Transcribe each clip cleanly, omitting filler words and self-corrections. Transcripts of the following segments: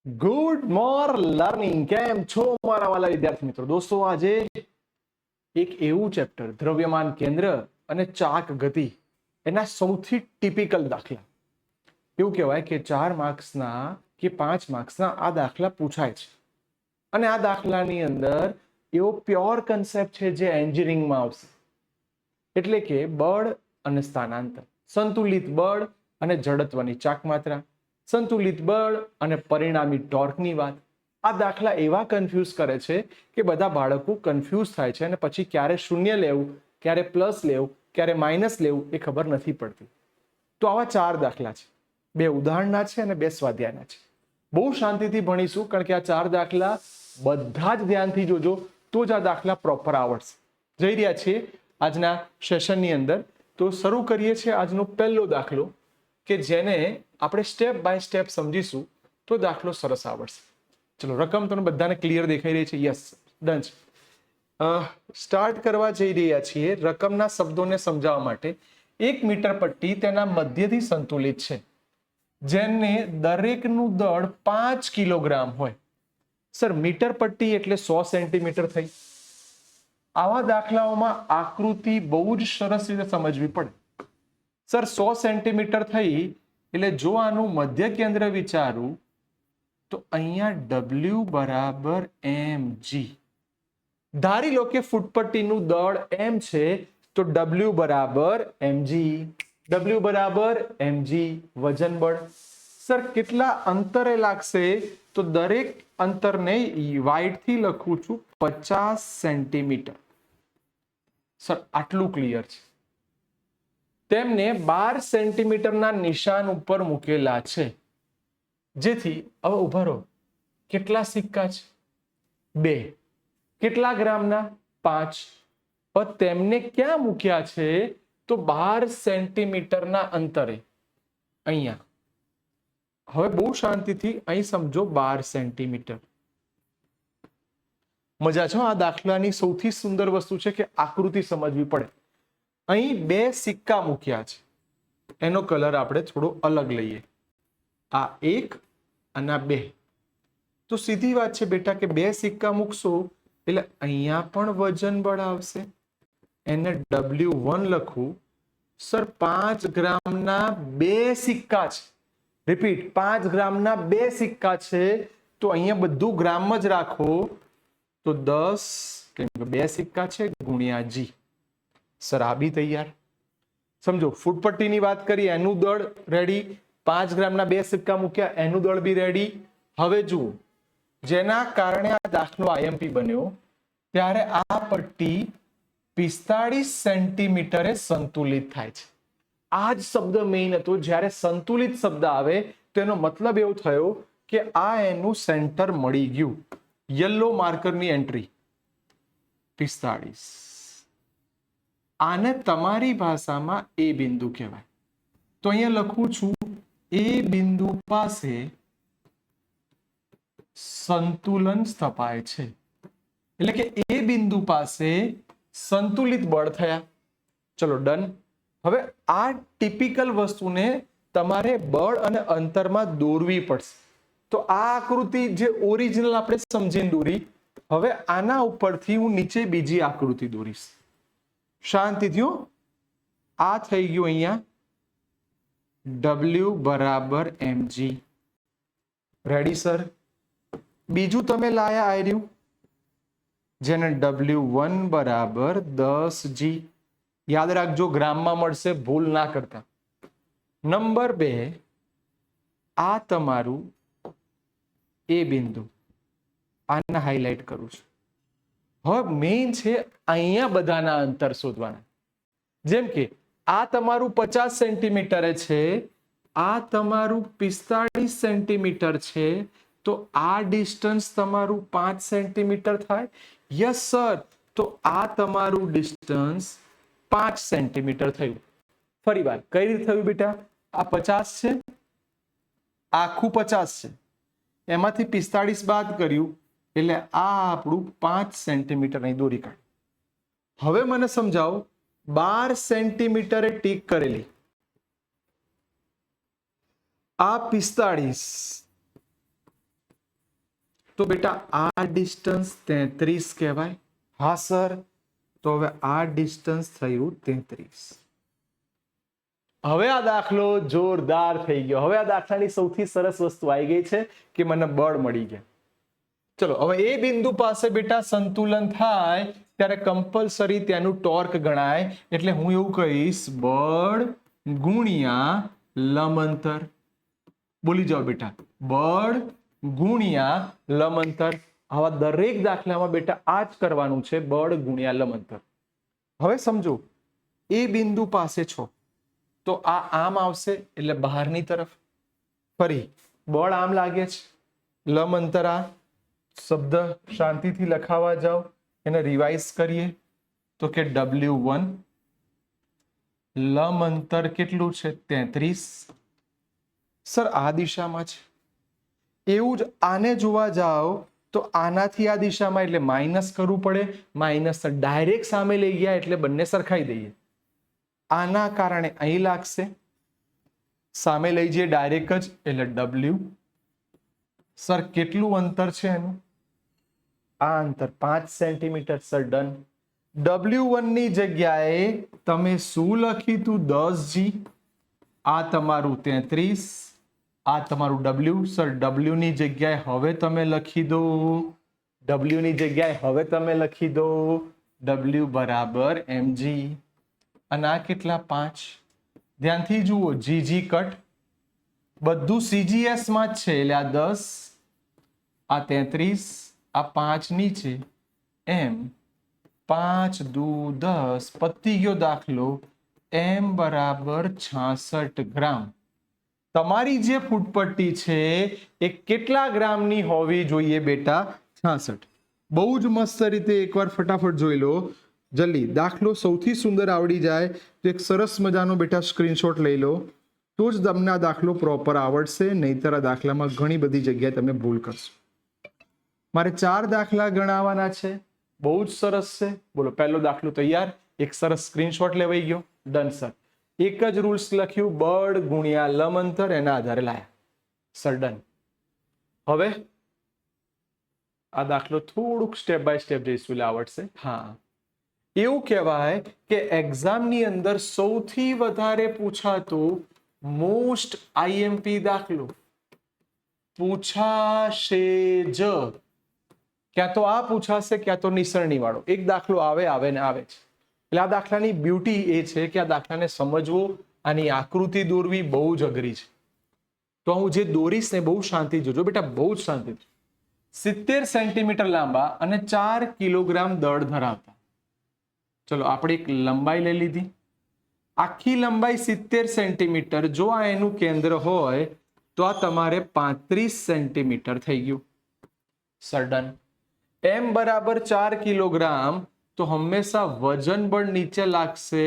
Good morning learning કેમ છો મારા વાલા વિદ્યાર્થી મિત્રો. દોસ્તો આજે એક એવું ચેપ્ટર દ્રવ્યમાન કેન્દ્ર અને ચાક ગતિ એના સૌથી ટિપિકલ દાખલા. એવું કહેવાય કે 4 માર્ક્સના કે 5 માર્ક્સના આ દાખલા પૂછાય છે અને આ દાખલાની અંદર એવો પ્યોર કન્સેપ્ટ છે જે એન્જિનિયરિંગમાં આવશે. એટલે કે બળ અને સ્થાનાંતર, સંતુલિત બળ અને જડત્વની ચાક માત્રા, સંતુલિત બળ અને પરિણામી ટોર્કની વાત. આ દાખલા એવા કન્ફ્યુઝ કરે છે કે બધા બાળકો કન્ફ્યુઝ થાય છે અને પછી ક્યારે શૂન્ય લેવું, ક્યારે પ્લસ લેવું, ક્યારે માઇનસ લેવું એ ખબર નથી પડતી. તો આવા 4 દાખલા છે, 2 ઉદાહરણના છે અને 2 સ્વાધ્યાયના છે. બહુ શાંતિથી ભણીશું કારણ કે આ 4 દાખલા બધા જ ધ્યાનથી જોજો તો જ આ દાખલા પ્રોપર આવડશે. જઈ રહ્યા છીએ આજના સેશનની અંદર. તો શરૂ કરીએ છીએ આજનો પહેલો દાખલો કે જેને આપણે સ્ટેપ બાય સ્ટેપ સમજીશું તો દાખલો સરસ આવડશે. ચલો, રકમ તમને બધાને ક્લિયર દેખાઈ રહી છે? યસ, ડન છે. સ્ટાર્ટ કરવા જઈ રહ્યા છીએ. રકમના શબ્દોને સમજાવવા માટે 1 મીટર પટ્ટી તેના મધ્યથી સંતુલિત છે જેને દરેકનું દળ 5 કિલોગ્રામ હોય. સર, મીટર પટ્ટી એટલે 100 સેન્ટીમીટર થઈ. આવા દાખલાઓમાં આકૃતિ બહુ જ સરસ રીતે સમજવી પડે. સર, 100 સેન્ટીમીટર થઈ એટલે જો આનું મધ્ય કેન્દ્ર વિચારું તો અહીંયા W બરાબર mg. ધારી લો કે ફૂટપટ્ટીનું દળ m છે તો W બરાબર mg. W બરાબર mg વજન બળ. સર, કેટલા અંતરે લાગશે? તો દરેક અંતરને વાઇડ થી લખું છું 50 સેન્ટીમીટર. સર, આટલું ક્લિયર છે. તેમને 12 સેન્ટીમીટરના નિશાન ઉપર મૂકેલા છે. જેથી હવે ઉભા રહો, કેટલા સિક્કા છે? 2. કેટલા ગ્રામના? 5. પણ તેમને ક્યાં મૂક્યા છે? તો 12 સેન્ટીમીટરના અંતરે અહીંયા. હવે બહુ શાંતિથી અહીં સમજો. 12 સેન્ટીમીટર. મજા છે. આ દાખલાની સૌથી સુંદર વસ્તુ છે કે આકૃતિ સમજવી પડે. અહીં 2 સિક્કા મૂક્યા છે. એનો કલર આપણે થોડો અલગ લઈએ. આ 1 અને આ 2. તો સીધી વાત છે બેટા કે 2 સિક્કા મૂકશો એટલે અહીંયા પણ વજન બળ આવશે. એને W1 લખું. સર, 5 ગ્રામના 2 સિક્કા છે. રિપીટ, 5 ગ્રામના 2 સિક્કા છે તો અહીંયા બધું ગ્રામ જ રાખો. તો 10 કેમ કે 2 સિક્કા છે ગુણ્યા G. સર, આ બી તૈયાર. સમજો, ફૂટપટ્ટીની વાત કરી એનું દળ રેડી, 5 ગ્રામના 2 સિક્કા મૂક્યા એનું દળ બી રેડી. હવે જુઓ, જેના કારણે આ દાખલો આઈએમપી બન્યો ત્યારે આ પટ્ટી 45 સેન્ટીમીટરે સંતુલિત થાય છે. આ જ શબ્દ મેઇન હતો. જ્યારે સંતુલિત શબ્દ આવે તો એનો મતલબ એવો થયો કે આ એનું સેન્ટર મળી ગયું. યલો માર્કરની એન્ટ્રી 45. આને તમારી ભાષામાં એ બિંદુ કહેવાય. તો અહીંયા લખું છું એ બિંદુ પાસે સંતુલન સ્થપાય છે. એટલે કે એ બિંદુ પાસે સંતુલિત બળ થયા. ચલો, ડન. હવે આ ટિપિકલ વસ્તુને તમારે બળ અને અંતરમાં દોરવી પડશે. તો આ આકૃતિ જે ઓરિજિનલ આપણે સમજીને દોરી, હવે આના ઉપરથી હું નીચે બીજી આકૃતિ દોરીશ. શાંતિથી. આ થઈ ગયું અહીંયા W બરાબર mg. Ready sir? બીજું તમે લાયા આર્યું જેને W1 બરાબર 10g. યાદ રાખજો, ગ્રામમાં મળશે, ભૂલ ના કરતા. નંબર 2, આ તમારું એ બિંદુ. આને હાઈલાઈટ કરું છું. હવે મેઇન છે અહીંયા બધાના અંતર શોધવાના. જેમ કે આ તમારું 50 સેન્ટીમીટરે છે, આ તમારું 45 સેન્ટીમીટર છે, તો આ ડિસ્ટન્સ તમારું 5 સેન્ટીમીટર થાય. Yes sir. તો આ તમારું ડિસ્ટન્સ 5 સેન્ટીમીટર થયું. ફરી વાર કઈ રીતે થયું બેટા? આ 50 છે, આખું 50 છે, એમાંથી 45 બાદ કર્યું એટલે આ આપણું 5 સેન્ટીમીટર અહીં દોરી કાઢ્યું. હવે મને સમજાવો, 12 સેન્ટીમીટરે ટીક કરેલી આ 45 તો બેટા આ ડિસ્ટન્સ 33 કહેવાય. હા સર. તો હવે આ ડિસ્ટન્સ થયું 33. હવે આ દાખલો જોરદાર થઈ ગયો. હવે આ દાખલાની સૌથી સરસ વસ્તુ આવી ગઈ છે કે મને બળ મળી ગયા. ચલો હવે એ બિંદુ પાસે બેટા સંતુલન થાય ત્યારે કમ્પલસરી ત્યાંનું ટોર્ક ગણાય. એટલે હું એવું કહીશ બળ ગુણ્યા લંબ અંતર. બોલી જાઓ બેટા, બળ ગુણ્યા લંબ અંતર. આવા દરેક દાખલામાં બેટા આ જ કરવાનું છે, બળ ગુણ્યા લંબ અંતર. હવે સમજો એ બિંદુ પાસે છો તો આ આમ આવશે એટલે બહારની તરફ. ફરી બળ આમ લાગે છે, લંબ અંતર આ. શબ્દ શાંતિથી લખાવા જાઓ, એને રિવાઇઝ કરીએ તો કે W1 લંબ અંતર કેટલું છે 33. સર આ દિશામાં છે. એવું જ આને જોવા જાઓ તો આનાથી આ દિશામાં એટલે માઇનસ કરવું પડે. માઇનસ ડાયરેક્ટ સામે લઈ ગયા એટલે બંને સરખાઈ દઈએ. આના કારણે અહીં લાગશે, સામે લઈ જઈએ ડાયરેક્ટ જ એટલે W. સર કેટલું અંતર છે એનું? આ અંતર 5 સેન્ટીમીટર. Sir done. W1 ની જગ્યાએ તમે શું લખ્યું તું? 10G. આ તમારું 33, આ તમારું W. સર W ની જગ્યાએ હવે તમે લખી દો, W ની જગ્યાએ હવે તમે લખી દો W બરાબર mg. અને આ કેટલા? 5. ધ્યાનથી જુઓ, GG કટ, બધું CGS માં જ છે એટલે આ 10, આ 33, આ 5 નીચે એમ 5 દુ 10. પતી ગયો દાખલો. m બરાબર 66 ગ્રામ. તમારી જે ફૂટપટ્ટી છે એ કેટલા ગ્રામની હોવી જોઈએ બેટા? 66. બહુ જ મસ્ત રીતે એકવાર ફટાફટ જોઈ લો જલ્દી. દાખલો સૌથી સુંદર આવડી જાય તો એક સરસ મજાનો બેટા સ્ક્રીનશોટ લઈ લો, તો જ તમને આ દાખલો પ્રોપર આવડશે. નહીતર આ દાખલામાં ઘણી બધી જગ્યાએ તમે ભૂલ કરશો. મારે 4 દાખલા ગણાવવાના છે. બહુ જ સરસ છે. બોલો પહેલો દાખલો તૈયાર. એક સરસ સ્ક્રીનશોટ લેવાઈ ગયો. Done sir. એક જ રૂલ્સ લખ્યું, બળ ગુણ્યા લંબ અંતર, એના આધારે લાયા. Sir done. હવે આ દાખલો થોડુંક સ્ટેપ બાય સ્ટેપ જઈશું એટલે આવડશે. હા, એવું કહેવાય કે એક્ઝામની અંદર સૌથી વધારે પૂછાતું મોસ્ટ આઈએમપી દાખલો પૂછાશે જ. ક્યાં તો આ પૂછાશે, ક્યાં તો નિસરણી વાળો એક દાખલો આવે ને આવે છે. એટલે આ દાખલાની બ્યુટી એ છે કે આ દાખલાને સમજવો, આની આકૃતિ દોરવી બહુ જ અઘરી છે. તો હું જે દોરીશ ને બહુ શાંતિ જોજો બેટા, બહુ જ શાંતિ. 70 સેન્ટીમીટર લાંબા અને 4 કિલોગ્રામ દળ ધરાવતા. ચલો આપણે એક લંબાઈ લઈ લીધી. આખી લંબાઈ 70 સેન્ટીમીટર. જો આ એનું કેન્દ્ર હોય તો આ તમારે 35 સેન્ટીમીટર થઈ ગયું. સર m બરાબર 4 કિલોગ્રામ. તો હંમેશા વજન બળ નીચે લાગશે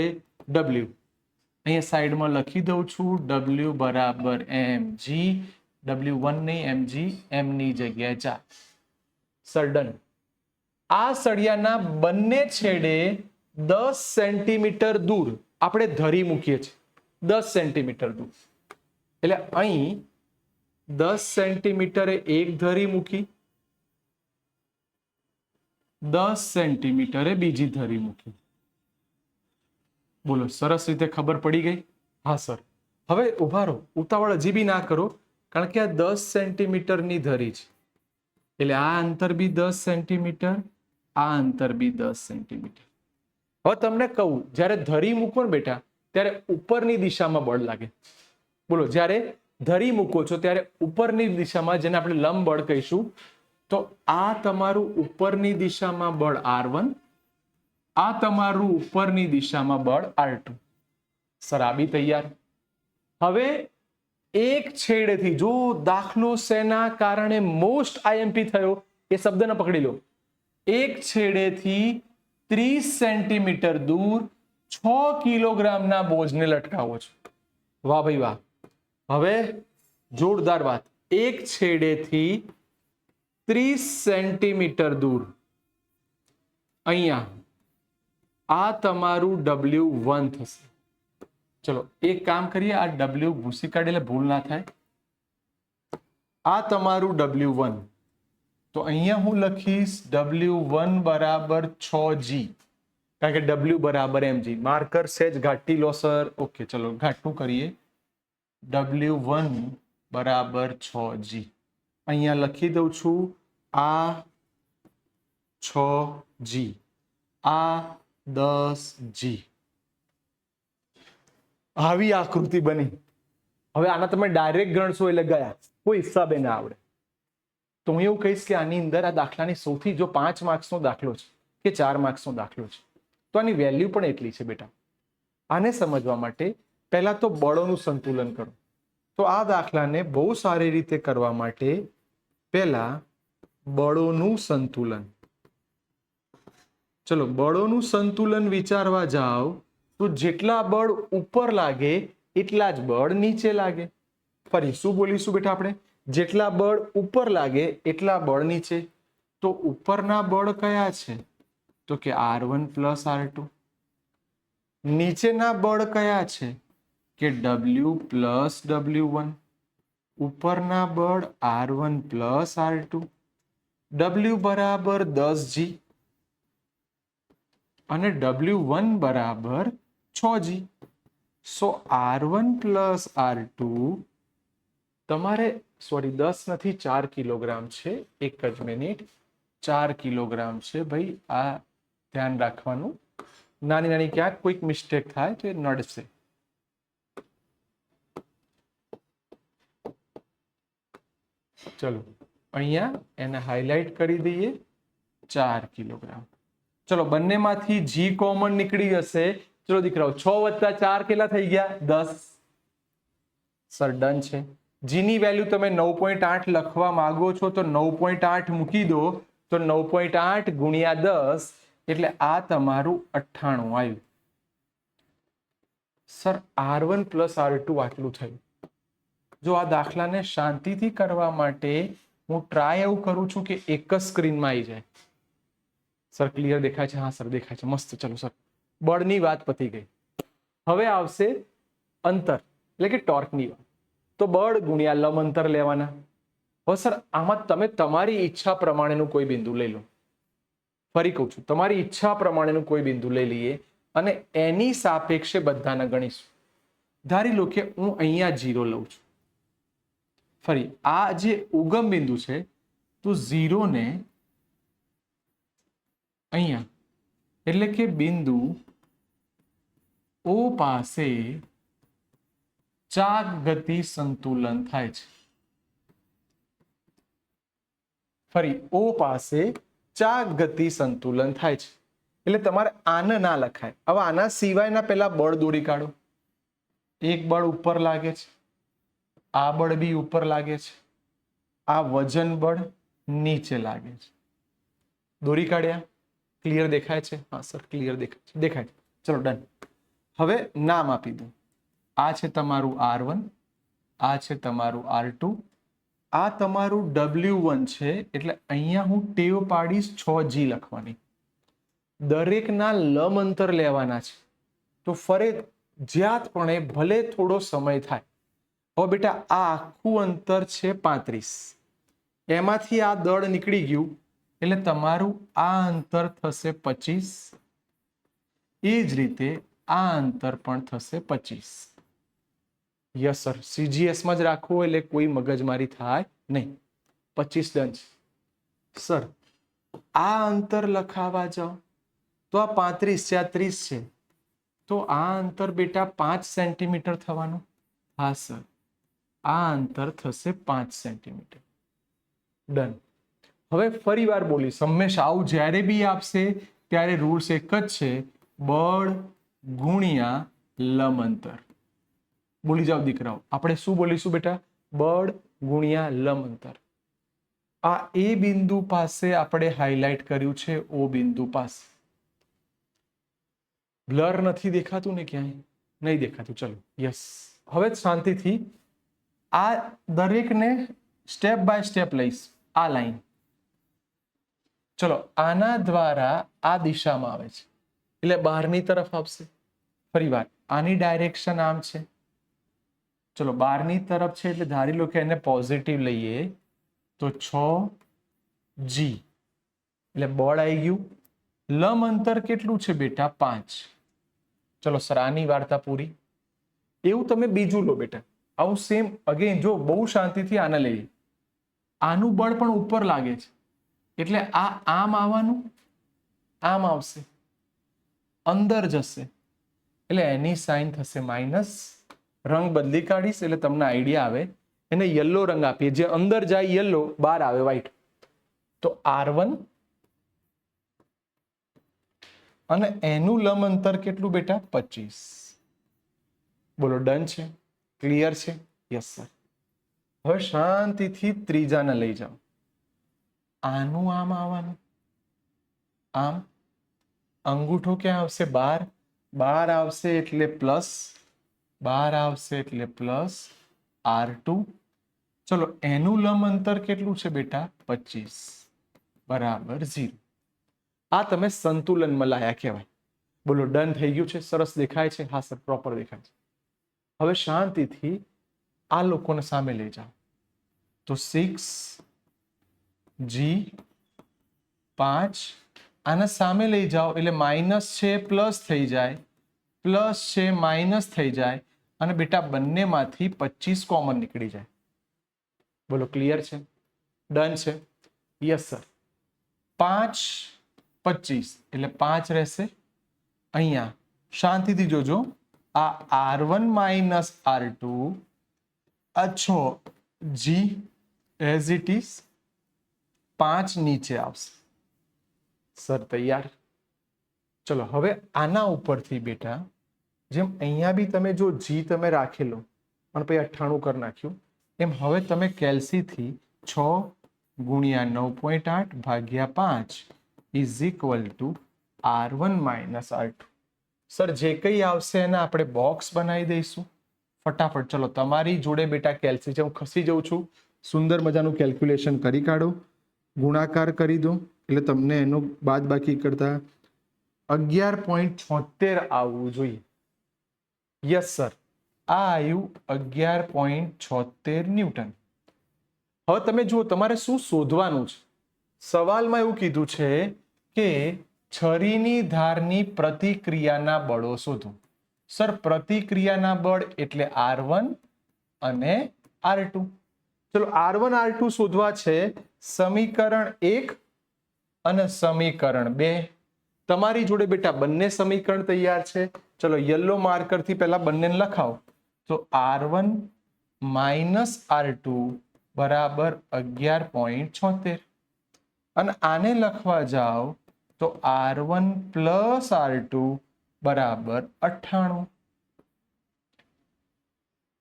W. અહીંયા સાઈડમાં લખી દઉં છું W બરાબર mg. W1 નહીં mg, m ની જગ્યાએ 4. Sir done. આ સળિયાના બંને છેડે 10 સેન્ટીમીટર દૂર આપણે ધરી મૂકીએ છીએ. 10 સેન્ટીમીટર દૂર એટલે અહીં 10 સેન્ટીમીટરે એક ધરી મૂકી, 10 સેન્ટીમીટરે બીજી ધરી મૂકી. બોલો સરસ રીતે ખબર પડી ગઈ? હા સર. હવે ઉભા રહો, ઉતાવળ હજી બી ના કરો, કારણ કે આ 10 સેન્ટીમીટરની ધરી છે એટલે આ અંતર બી 10 સેન્ટીમીટર, આ અંતર બી 10 સેન્ટીમીટર. હવે તમને કહું, જ્યારે ધરી મૂકો ને બેટા ત્યારે ઉપરની દિશામાં બળ લાગે. બોલો, જ્યારે ધરી મૂકો છો ત્યારે ઉપરની દિશામાં, જેને આપણે લંબ બળ કહીશું, તો આ તમારું ઉપરની દિશામાં બળ R1, આ તમારું ઉપરની દિશામાં બળ R2. સર આ બી તૈયાર. હવે એક છેડેથી, જો દાખલો શેના કારણે મોસ્ટ આઈએમપી થયો એ શબ્દને પકડી લો. એક છેડેથી 30 સેન્ટીમીટર દૂર 6 કિલોગ્રામના બોજને લટકાવો છો. વાહ ભાઈ વાહ. હવે જોરદાર વાત. એક છેડેથી 30 સેન્ટીમીટર દૂર અહીંયા આ તમારું W1 થશે. ચલો એક કામ કરીએ, આ W ભૂસી કાઢી એટલે ભૂલ ના થાય. આ તમારું W1. તો અહીંયા હું લખીશ W1 બરાબર 6G, કારણ કે W બરાબર mg. માર્કર સેજ ઘાટી લો સર. ઓકે, ચલો ઘાટું કરીએ. W1 બરાબર 6G. અહીંયા લખી દઉં છું, આ 6G, આ 10G. આવી આકૃતિ બની. હવે આના તમે ડાયરેક્ટ ગણશો એટલે ગયા, કોઈ હિસાબે ના આવડે. તો હું એવું કહીશ કે આની અંદર આ દાખલાની સૌથી, જો 5 માર્ક્સનો દાખલો છે કે 4 માર્ક્સનો દાખલો છે, તો આની વેલ્યુ પણ એટલી છે બેટા. આને સમજવા માટે પહેલા તો બળોનું સંતુલન કરો. તો આ દાખલાને બહુ સારી રીતે કરવા માટે પહેલા બળોનું સંતુલન. ચલો, બળોનું સંતુલન વિચારવા જાઓ તો જેટલા બળ ઉપર લાગે એટલા જ બળ નીચે લાગે. ફરી શું બોલીશું બેટા આપણે? જેટલા બળ ઉપર લાગે એટલા બળ નીચે. તો ઉપરના બળ કયા છે? તો કે R1 પ્લસ R2. નીચેના બળ કયા છે? કે W પ્લસ W1. ઉપરના બળ R1 પ્લસ R2. W બરાબર 10G અને W1 બરાબર 6G. સો R1 પ્લસ R2 તમારે, સોરી 10 નથી, 4 કિલોગ્રામ છે. એક જ મિનિટ, 4 કિલોગ્રામ છે ભાઈ. આ ધ્યાન રાખવાનું. નાની નાની ક્યાંક કોઈક મિસ્ટેક થાય તો એ નડશે. ચલો, અહીંયા એને હાઇલાઇટ કરી દઈએ, 4 કિલોગ્રામ. ચલો, બંનેમાંથી G કોમન નીકળી જશે. ચલો દીકરાઓ, 6 વત્તા 4 કેટલા થઈ ગયા? 10. સર ડન છે. G ની વેલ્યુ તમે 9.8 લખવા માંગો છો તો 9.8 મૂકી દો. તો 9.8 ગુણ્યા 10 એટલે આ તમારું 98 આવ્યું. સર R1 પ્લસ R2 આટલું થયું. જો આ દાખલાને શાંતિથી કરવા માટે હું ટ્રાય એવું કરું છું કે એક જ સ્ક્રીનમાં આવી જાય. સર ક્લિયર દેખાય છે? હા સર દેખાય છે, મસ્ત. ચલો સર, બળની વાત પતી ગઈ. હવે આવશે અંતર, એટલે કે ટોર્કની વાત. તો બળ ગુણ્યા લંબ અંતર લેવાના. હવે સર આમાં તમે તમારી ઈચ્છા પ્રમાણેનું કોઈ બિંદુ લઈ લો. ફરી કહું છું, તમારી ઈચ્છા પ્રમાણેનું કોઈ બિંદુ લઈ લઈએ અને એની સાપેક્ષે બધાને ગણીશું. ધારી લો કે હું અહીંયા 0 લઉં છું. ફરી આ જે ઉગમ બિંદુ છે, તો 0 ને અહીંયા, એટલે કે બિંદુ O પાસે ચાક ગતિ સંતુલન થાય છે. ફરી O પાસે ચાક ગતિ સંતુલન થાય છે. એટલે તમારે આને ના લખાય. હવે આના સિવાયના પહેલા બળ દોરી કાઢો. એક બળ ઉપર લાગે છે, આ બળ બી ઉપર લાગે છે, આ વજન બળ નીચે લાગે છે. દોરી કાઢ્યા? ક્લિયર દેખાય છે? હા સર ક્લિયર દેખાય. ચલો ડન. હવે નામ આપી દો. આ છે તમારું R1, આ છે તમારું R2, આ તમારું W1 છે. એટલે અહીંયા હું ટેવ પાડીશ 6G લખવાની. દરેકના લંબ અંતર લેવાના છે. તો ફરજિયાતપણે ભલે થોડો સમય થાય. હવે બેટા આ આખું અંતર છે 35. એમાંથી આ દળ નીકળી ગયું એટલે તમારું આ અંતર થશે 25. એ જ રીતે આ અંતર પણ થશે 25. યસ સર, CGS માં જ રાખવું એટલે કોઈ મગજમારી થાય નહીં. 25 ડન છે. સર આ અંતર લખાવા જાઓ તો આ 35 છે, આ 30 છે. તો આ અંતર બેટા 5 સેન્ટીમીટર થવાનું. હા સર, આ અંતર થશે 5 સેન્ટીમીટર. ડન. હવે ફરી વાર બોલીશ, હંમેશા આવું જ્યારે બી આપશે ત્યારે રૂલ્સ એક જ છે, બળ ગુણ્યા લંબ અંતર. બોલી જાઓ દીકરાઓ. આપણે શું બોલીશું બેટા? બળ ગુણ્યા લંબ અંતર. આ એ બિંદુ પાસે આપણે હાઇલાઇટ કર્યું છે, O બિંદુ પાસે. બ્લર નથી દેખાતું ને ક્યાંય? નહીં દેખાતું. ચલો યસ. હવે શાંતિથી આ દરેકને સ્ટેપ બાય સ્ટેપ લઈશ. આ લાઈન, ચલો આના દ્વારા આ દિશામાં આવે છે એટલે બહારની તરફ આવશે. ફરી વાર આની ડાયરેક્શન આમ છે. ચલો બહારની તરફ છે એટલે ધારી લો કે એને પોઝિટિવ લઈએ તો 6 જી એટલે બળ આવી ગયું. લંબ અંતર કેટલું છે બેટા 5. ચલો સર આની વાર્તા પૂરી. એવું તમે બીજું લો બેટા, આવું સેમ અગેન જો બહુ શાંતિથી આને લઈએ. આનું બળ પણ ઉપર લાગે છે એટલે આ આમ આવવાનું, આમ આવશે, અંદર જશે એટલે એની સાઇન થશે માઇનસ. રંગ બદલી કાઢીશ એટલે તમને આઈડિયા આવે. એને યલો રંગ આપીએ, જે અંદર જાય યલો, બહાર આવે વ્હાઈટ. તો R1 અને એનું લંબ અંતર કેટલું બેટા 25. બોલો ડન છે, ક્લિયર છે? Yes sir. હવે શાંતિથી ત્રીજાને લઈ જાઓ. આનું આમ આવવાનું, આમ અંગૂઠો ક્યાં આવશે? બહાર. બહાર આવશે એટલે પ્લસ, બહાર આવશે એટલે પ્લસ R2. ચલો એનું લંબ અંતર કેટલું છે બેટા 25 બરાબર 0. આ તમે સંતુલનમાં લાયા કહેવાય. બોલો ડન થઈ ગયું છે? સરસ દેખાય છે? હા સર પ્રોપર દેખાય છે. હવે શાંતિથી આ લોકોને સામે લઈ જાઓ. તો 6G5 આને સામે લઈ જાઓ એટલે માઇનસ છે પ્લસ થઈ જાય, પ્લસ છે માઇનસ થઈ જાય અને બેટા બંનેમાંથી 25 કોમન નીકળી જાય. બોલો ક્લિયર છે? ડન છે? Yes sir. 5 25 એટલે 5 રહેશે. અહીંયા શાંતિથી જોજો, આ R1 માઇનસ R2 અચ્છો જી એઝ ઇટ ઇઝ 5 નીચે આવશે. સર તૈયાર? ચલો હવે આના ઉપરથી બેટા જેમ અહીંયા બી તમે જો જી તમે રાખેલો અને પછી 98 કરી નાખ્યું, એમ હવે તમે કેલ્સીથી 6 ગુણ્યા 9.8 ભાગ્યા 5 is equal to R1 minus R2. Sir જે કંઈ આવશે એને આપણે બોક્સ બનાવી દઈશું ફટાફટ. ચલો તમારી જોડે બેટા કેલ્સી છે, હું ખસી જઉં છું. સુંદર મજાનું કેલ્ક્યુલેશન કરી કાઢો, ગુણાકાર કરી દો એટલે તમને એનો બાદ બાકી કરતા 11.76 આવવું જોઈએ. યસ સર, આ આવ્યું 11.76 ન્યૂટન. હવે તમે જુઓ તમારે શું શોધવાનું છે. સવાલમાં એવું કીધું છે કે છરીની ધારની પ્રતિક્રિયાના બળો શોધો. સર પ્રતિક્રિયાના બળ એટલે R1 અને R2. ચલો R1 R2 શોધવા છે. સમીકરણ 1 અને સમીકરણ 2 તમારી જોડે બેટા બંને સમીકરણ તૈયાર છે. ચલો યલો માર્કર થી પહેલા બંનેને લખાવો. તો R1 માઇનસ R2 બરાબર 11.76 અને આને લખવા જાઓ તો R1 પ્લસ R2 બરાબર 98.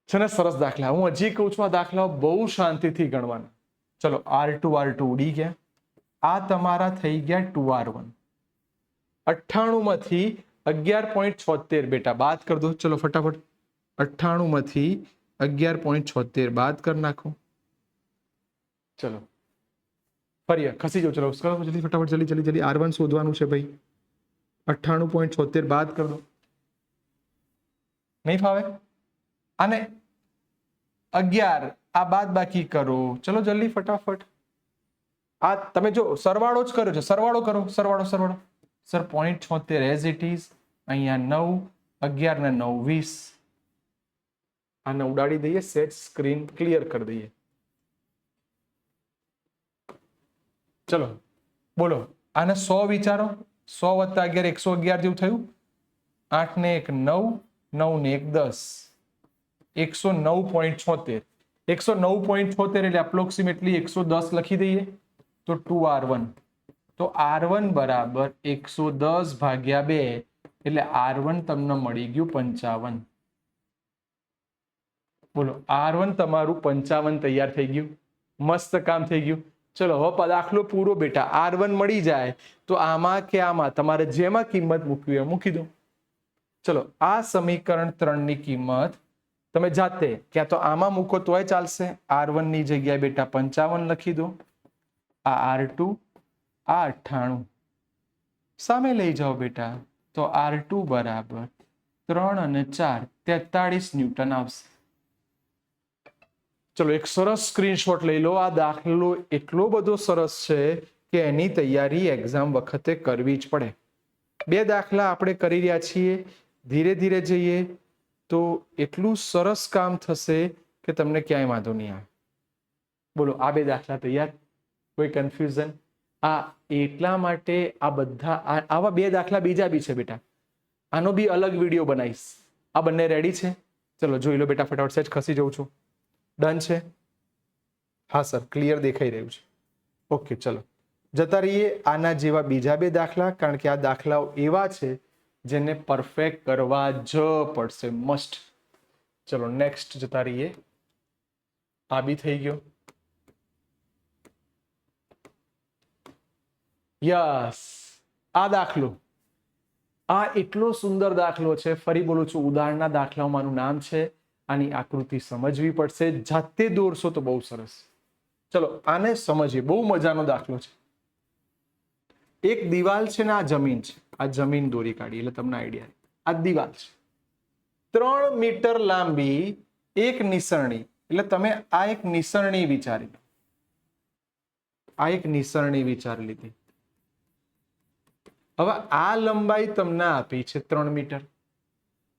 છે ને સરસ દાખલા? હું હજી કહું છું આ દાખલાઓ બહુ શાંતિથી ગણવાના. ચલો R2 ઉડી ગયા. આ તમારા થઈ ગયા 2R1. 98 માંથી 11.76 બેટા બાદ કરી દો. ચલો ફટાફટ 98 માંથી 11.76 બાદ કરી નાખો. ચલો ફરી ખસી જાઓ. ચલો જલ્દી ફટાફટ જલ્દી R1 શોધવાનું છે ભાઈ. 98.76 બાદ કરી દો. નહીં ફાવે? અને 11 આ બાદ બાકી કરો. ચલો જલ્દી ફટાફટ. આ તમે જો સરવાળો જ કર્યો છે, સરવાળો કરો. સરવાળો સર 0.76 એઝ ઇટ ઇઝ. અહીંયા 9 11 ને 9 20. આને ઉડાડી દઈએ, સેટ સ્ક્રીન ક્લિયર કરી દઈએ. ચલો બોલો આને 100 વિચારો. 100 વત્તા 11 111 જેવું થયું. 8 ને 1 9, 9 ને 1 10, 109.76. 109.76 એટલે એપ્રોક્સિમેટલી 110 લખી દઈએ તો 2R1. તો R1 બરાબર 110 ભાગ્યા 2 એટલે R1 તમને મળી ગયું 55. બોલો R1 તમારું 55 તૈયાર થઈ ગયું. મસ્ત કામ થઈ ગયું. ચલો હવે દાખલો પૂરો બેટા. R1 મળી જાય તો આમાં કે આમાં તમારે જેમાં કિંમત મૂકવી હોય મૂકી દો. ચલો આ સમીકરણ 3 ની કિંમત તમે જાતે ક્યાં તો આમાં મૂકો તોય ચાલશે. R1 ની જગ્યાએ બેટા 55 લખી દો. આ R2 આ 98 સામે લઈ જાઓ બેટા તો R2 બરાબર 3 અને 4 43 ન્યૂટન આવશે. ચલો એક સરસ સ્ક્રીનશોટ લઈ લો. આ દાખલો એટલો બધો સરસ છે કે એની તૈયારી એક્ઝામ વખતે કરવી જ પડે. 2 દાખલા આપણે કરી રહ્યા છીએ, ધીરે ધીરે જઈએ તો એટલું સરસ કામ થશે કે તમને ક્યાંય વાંધો નહીં આવે. બોલો, આ 2 દાખલા તૈયાર? કોઈ કન્ફ્યુઝન? આ એટલા માટે આ બધા આવા 2 દાખલા બીજા બી છે બેટા, આનો બી અલગ વિડીયો બનાવીશ. આ બંને રેડી છે? ચલો જોઈ લો બેટા, ફટાફટ સેજ ખસી જઉં છું. ડન છે? હા સર, ક્લિયર દેખાઈ રહ્યું છે. ઓકે, ચલો જતા રહીએ આના જેવા બીજા 2 દાખલા, કારણ કે આ દાખલાઓ એવા છે જેને પરફેક્ટ કરવા જ પડશે, મસ્ટ. ચલો નેક્સ્ટ જતા રહીએ. આ બી થઈ ગયો. યસ, આ દાખલો, આ એટલો સુંદર દાખલો છે. ફરી બોલું છું, ઉદાહરણના દાખલાઓમાંનું નામ છે. આની આકૃતિ સમજવી પડશે, જાતે દોરશો તો બહુ સરસ. ચલો આને સમજીએ, બહુ મજાનો દાખલો છે. એક દિવાલ છે ને આ જમીન છે. આ જમીન દોરી કાઢી એટલે તમને આઈડિયા. આ દિવાલ છે 3 મીટર લાંબી, એક નિસરણી. એટલે તમે આ એક નિસરણી વિચારી, આ એક નિસરણી વિચારી લીધી. હવે આ લંબાઈ તમને આપી છે 3 મીટર.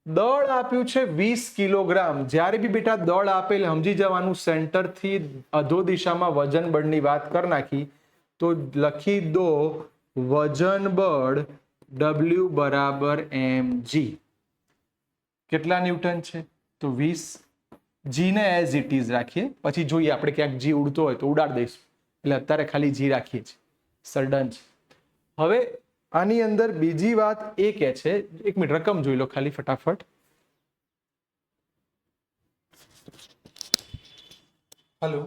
દળ આપ્યું છે 20 કિલોગ્રામ. જ્યારે બી બેટા દળ આપેલ સમજી જવાનું, સેન્ટરથી અધો દિશામાં વજન બળની વાત કરી નાખી તો લખી દો વજન બળ W બરાબર mg. કેટલા ન્યૂટન છે? તો 20. જી ને એઝ ઇટ ઇઝ રાખીએ, પછી જોઈએ આપણે ક્યાંક જી ઉડતો હોય તો ઉડાડ દઈશું. એટલે અત્યારે ખાલી જી રાખીએ છીએ. સર, છે. હવે આની અંદર બીજી વાત એ કે છે, એક મિનિટ રકમ જોઈ લો ખાલી ફટાફટ. હેલો,